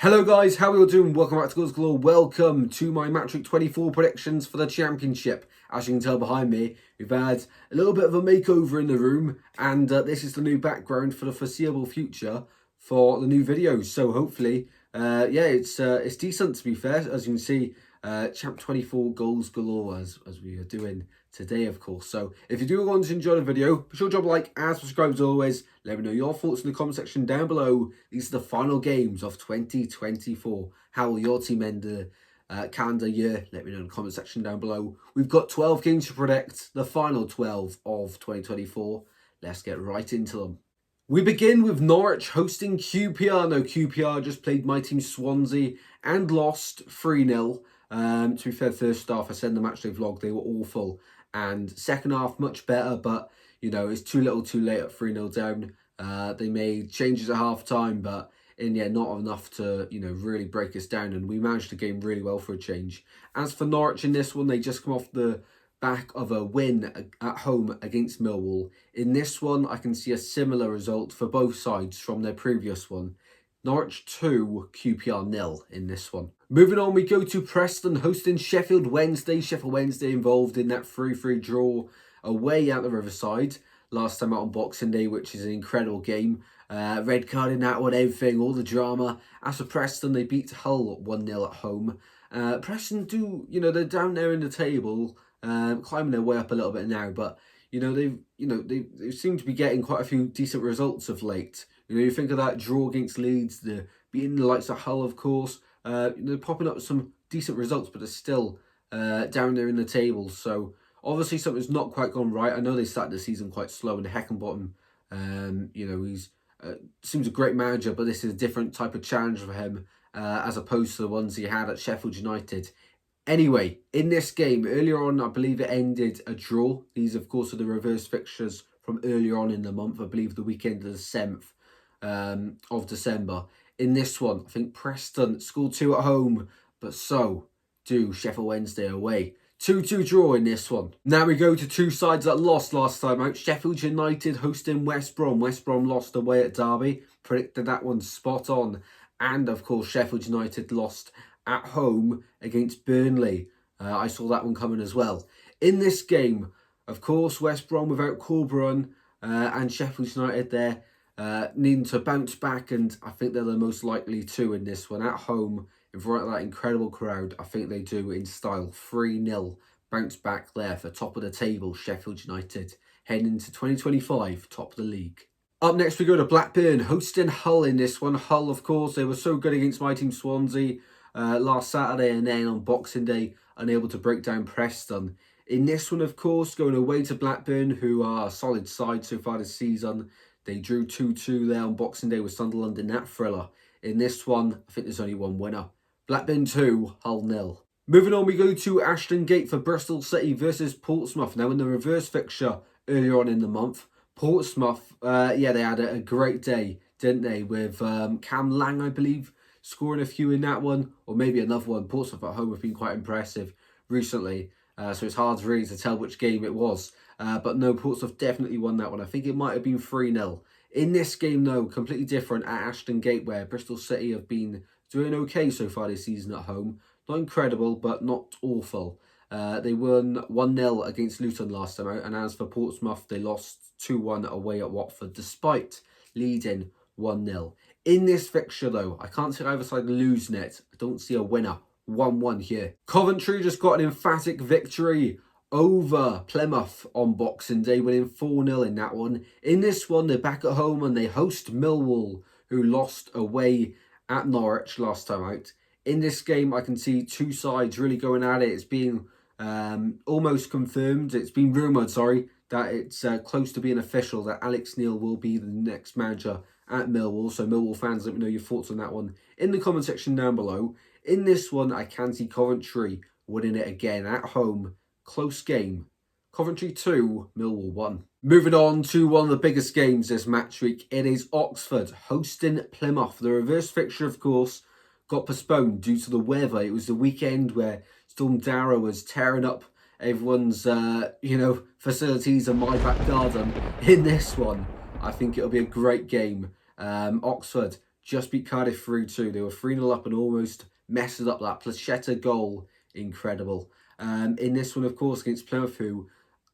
Hello guys, how are you all doing? Welcome back to Goals Galore. Welcome to my Match Week 24 predictions for the Championship. As you can tell behind me, we've had a little bit of a makeover in the room, and this is the new background for the foreseeable future for the new videos. So hopefully, it's decent to be fair. As you can see, Champ 24 Goals Galore as we are doing today, of course. So if you do want to enjoy the video, be sure to drop a like and subscribe as always. Let me know your thoughts in the comment section down below. These are the final games of 2024. How will your team end the calendar year? Let me know in the comment section down below. We've got 12 games to predict, the final 12 of 2024. Let's get right into them. We begin with Norwich hosting QPR. No, QPR just played my team Swansea and lost 3-0. To be fair, first half, I said in the matchday vlog, they were awful. And second half, much better, but, you know, it's too little too late at 3-0 down. They made changes at half-time, but in the end, not enough to, you know, really break us down. And we managed the game really well for a change. As for Norwich in this one, they just come off the back of a win at home against Millwall. In this one, I can see a similar result for both sides from their previous one. Norwich 2, QPR 0 in this one. Moving on, we go to Preston hosting Sheffield Wednesday. Sheffield Wednesday involved in that 3-3 draw away at the Riverside last time out on Boxing Day, which is an incredible game. Red card in that one, everything, all the drama. As for Preston, they beat Hull 1-0 at home. Preston do, you know, they're down there in the table, climbing their way up a little bit now, but you know, they seem to be getting quite a few decent results of late. You know, you think of that draw against Leeds, the beating the likes of Hull, of course. They're popping up some decent results, but they're still down there in the table. So obviously something's not quite gone right. I know they started the season quite slow, and Heckenbottom, you know, he's seems a great manager, but this is a different type of challenge for him as opposed to the ones he had at Sheffield United. Anyway, in this game, earlier on, I believe it ended a draw. These, of course, are the reverse fixtures from earlier on in the month. I believe the weekend of the 7th of December. In this one, I think Preston scored 2 at home, but so do Sheffield Wednesday away. 2-2 draw in this one. Now we go to two sides that lost last time out. Sheffield United hosting West Brom. West Brom lost away at Derby. Predicted that one spot on. And, of course, Sheffield United lost at home against Burnley. I saw that one coming as well. In this game, of course, West Brom without Corberan and Sheffield United there needing to bounce back, and I think they're the most likely to in this one. At home, in front of that incredible crowd, I think they do in style. 3-0 bounce back there for top of the table, Sheffield United, heading into 2025, top of the league. Up next, we go to Blackburn, hosting Hull in this one. Hull, of course, they were so good against my team Swansea last Saturday, and then on Boxing Day, unable to break down Preston. In this one, of course, going away to Blackburn, who are a solid side so far this season. They drew 2-2 there on Boxing Day with Sunderland in that thriller. In this one, I think there's only one winner. Blackburn 2, Hull 0. Moving on, we go to Ashton Gate for Bristol City versus Portsmouth. Now, in the reverse fixture earlier on in the month, Portsmouth, they had a great day, didn't they? With Cam Lang, I believe, scoring a few in that one, or maybe another one. Portsmouth at home have been quite impressive recently, so it's hard really to tell which game it was. But no, Portsmouth definitely won that one. I think it might have been 3-0. In this game, though, completely different at Ashton Gate, where Bristol City have been doing okay so far this season at home. Not incredible, but not awful. They won 1-0 against Luton last time out, and as for Portsmouth, they lost 2-1 away at Watford, despite leading 1-0. In this fixture, though, I can't see either side losing it. I don't see a winner. 1-1 here. Coventry just got an emphatic victory over Plymouth on Boxing Day, winning 4-0 in that one. In this one, they're back at home and they host Millwall, who lost away at Norwich last time out. In this game, I can see two sides really going at it. It's being almost confirmed. It's been rumoured, that it's close to being official that Alex Neil will be the next manager at Millwall. So Millwall fans, let me know your thoughts on that one in the comment section down below. In this one, I can see Coventry winning it again at home. Close game. Coventry 2, Millwall 1. Moving on to one of the biggest games this match week. It is Oxford hosting Plymouth. The reverse fixture, of course, got postponed due to the weather. It was the weekend where Storm Darrow was tearing up everyone's, facilities and my back garden. In this one, I think it'll be a great game. Oxford just beat Cardiff 3-2. They were 3-0 up and almost messed up. That Placheta goal, incredible. In this one, of course, against Plymouth, who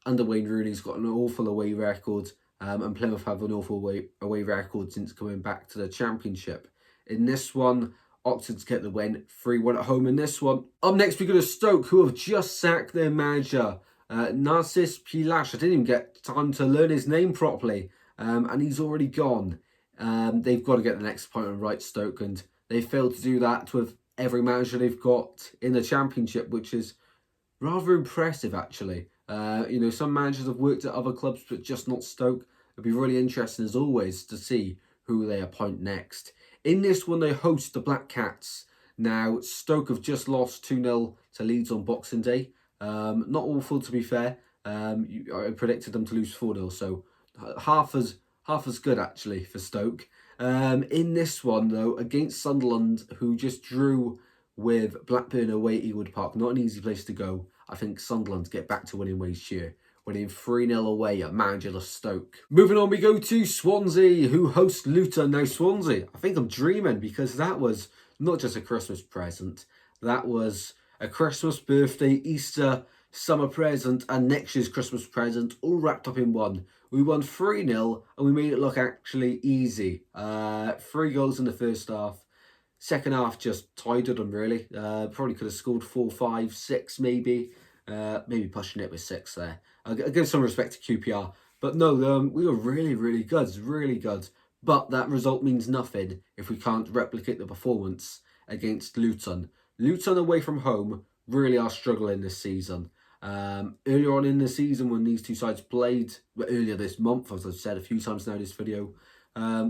under Wayne Rooney's got an awful away record, and Plymouth have an awful away record since coming back to the Championship. In this one, Oxford's get the win, 3-1 at home in this one. Up next, we go to Stoke, who have just sacked their manager, Narcis Pilash. I didn't even get time to learn his name properly, and he's already gone. They've got to get the next appointment right, Stoke, and they failed to do that with every manager they've got in the Championship, which is rather impressive, actually. Some managers have worked at other clubs, but just not Stoke. It'd be really interesting, as always, to see who they appoint next. In this one, they host the Black Cats. Now, Stoke have just lost 2-0 to Leeds on Boxing Day. Not awful, to be fair. I predicted them to lose 4-0, so half as good, actually, for Stoke. In this one, though, against Sunderland, who just drew with Blackburn away at Ewood Park. Not an easy place to go. I think Sunderland get back to winning ways here, winning 3-0 away at managerless Stoke. Moving on, we go to Swansea, who host Luton. Now, Swansea, I think I'm dreaming, because that was not just a Christmas present. That was a Christmas, birthday, Easter, summer present, and next year's Christmas present, all wrapped up in one. We won 3-0, and we made it look actually easy. 3 goals in the first half. Second half just tied them, really. Probably could have scored 4, 5, 6 maybe. Maybe pushing it with 6 there. I'll give some respect to QPR. But no, we were really, really good. Really good. But that result means nothing if we can't replicate the performance against Luton. Luton away from home really are struggling this season. Earlier on in the season, when these two sides played, earlier this month, as I've said a few times now in this video,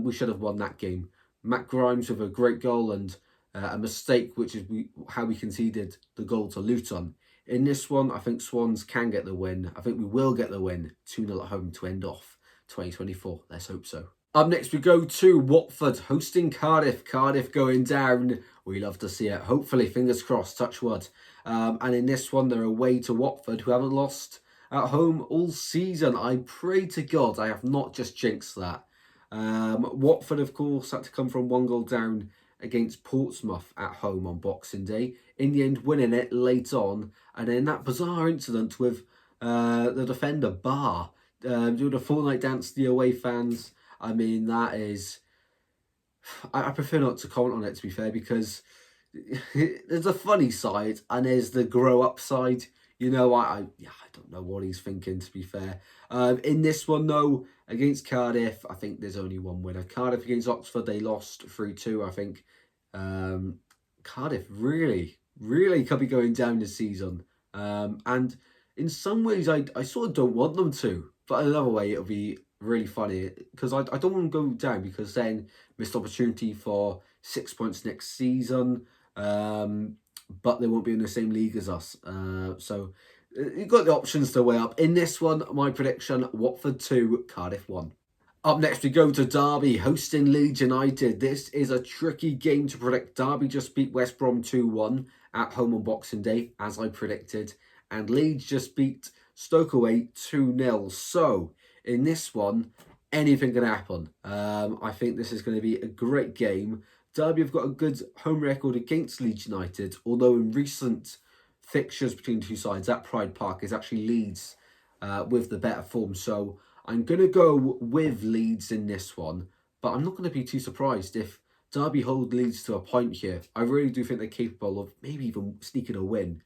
we should have won that game. Matt Grimes with a great goal and a mistake, which is how we conceded the goal to Luton. In this one, I think Swans can get the win. I think we will get the win, 2-0 at home to end off 2024. Let's hope so. Up next, we go to Watford, hosting Cardiff. Cardiff going down. We love to see it. Hopefully, fingers crossed, touch wood. And in this one, they're away to Watford, who haven't lost at home all season. I pray to God I have not just jinxed that. Watford, of course, had to come from 1 goal down against Portsmouth at home on Boxing Day. In the end, winning it late on. And then that bizarre incident with the defender, Barr, doing a full-night dance to the away fans. I mean, that is... I prefer not to comment on it, to be fair, because there's a funny side and there's the grow-up side. I don't know what he's thinking, to be fair. In this one, though, against Cardiff, I think there's only one winner. Cardiff against Oxford, they lost 3-2, I think. Cardiff really, really could be going down this season. And in some ways, I sort of don't want them to. But in another way, it'll be really funny. Because I don't want to go down, because then missed opportunity for 6 points next season. But they won't be in the same league as us. So you've got the options to weigh up. In this one, my prediction, Watford 2, Cardiff 1. Up next, we go to Derby, hosting Leeds United. This is a tricky game to predict. Derby just beat West Brom 2-1 at home on Boxing Day, as I predicted. And Leeds just beat Stoke away 2-0. So, in this one, anything can happen. I think this is going to be a great game. Derby have got a good home record against Leeds United, although in recent fixtures between the two sides at Pride Park is actually Leeds with the better form. So I'm going to go with Leeds in this one, but I'm not going to be too surprised if Derby hold Leeds to a point here. I really do think they're capable of maybe even sneaking a win.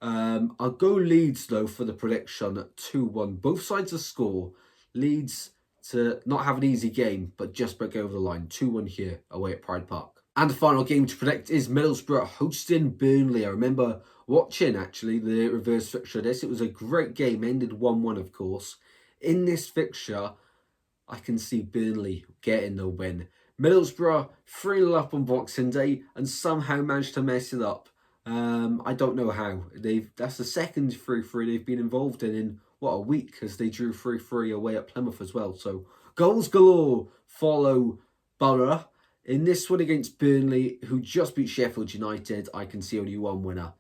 I'll go Leeds, though, for the prediction, 2-1. Both sides to score. Leeds to not have an easy game, but just break over the line. 2-1 here, away at Pride Park. And the final game to predict is Middlesbrough hosting Burnley. I remember watching, actually, the reverse fixture of this. It was a great game, ended 1-1, of course. In this fixture, I can see Burnley getting the win. Middlesbrough 3-0 up on Boxing Day and somehow managed to mess it up. I don't know how. That's the second 3-3 they've been involved in what, a week, as they drew 3-3 away at Plymouth as well. So goals galore follow Borough. In this one against Burnley, who just beat Sheffield United, I can see only one winner.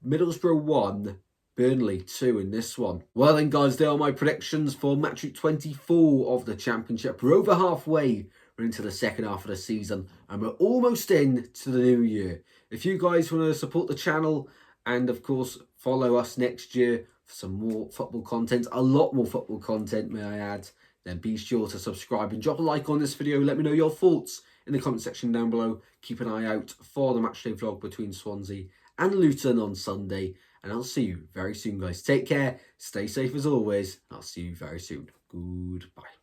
Middlesbrough 1, Burnley 2 in this one. Well then, guys, there are my predictions for match week 24 of the Championship. We're over halfway we're into the second half of the season and we're almost in to the new year. If you guys want to support the channel and of course follow us next year for some more football content, a lot more football content may I add, then be sure to subscribe and drop a like on this video. Let me know your thoughts in the comment section down below. Keep an eye out for the matchday vlog between Swansea and Luton on Sunday. And I'll see you very soon, guys. Take care. Stay safe as always. I'll see you very soon. Goodbye.